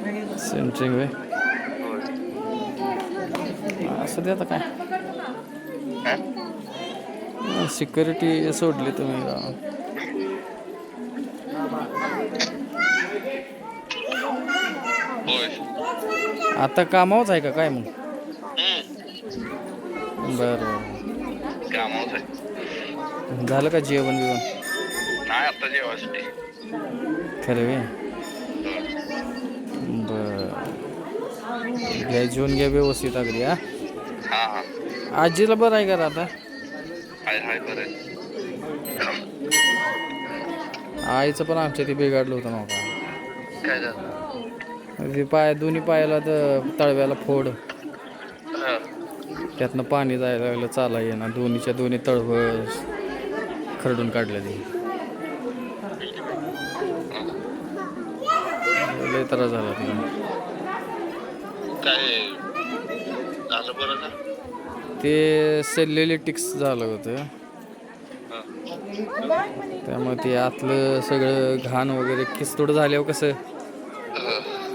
Centering वे होय. असं दे आता काय हा? सिक्युरिटी सोडली तुम्ही का? होय. आता कामावच आहे का काय मग? बरं कामावच आहे. झालं का जेवण बिवण? नाही आता जेवायसाठी. खरं वे होय. बर घ्या जेवून घ्या व्यवस्थित अगदी हा. हा हा. आजीला बरं आहे का आता? हाय बरं आहे. आईचं पण आमच्या ते बिघडलं होतं नव्हतं. काय झालं? दोन्ही पायाला तर तळव्याला फोड. हा. त्यातनं पाणी जायला लागलं चाला येईना दोन्हीच्या दोन्ही तळवं खरडून काढलं ते. लय त्रास झाला तिला. काय झालं बरं का? ते सेल्युलिटिक्स झालं होतं. हा. त्यामुळे ते आतलं सगळं घाण वगैरे किस्तोड झाल्यावर कसं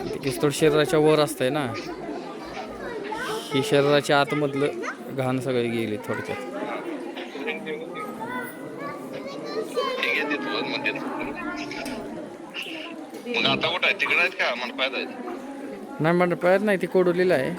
ते किस्तोड शरीराच्या वर असतंय ना. ही शरीराच्या आतमधलं घाण सगळे गेली थोडक्यात. मग आता कुठं आहे? तिकडे आहेत का मनपायात आहेत? नाही म्हणत पाहत नाही ती कोडोलीला आहे.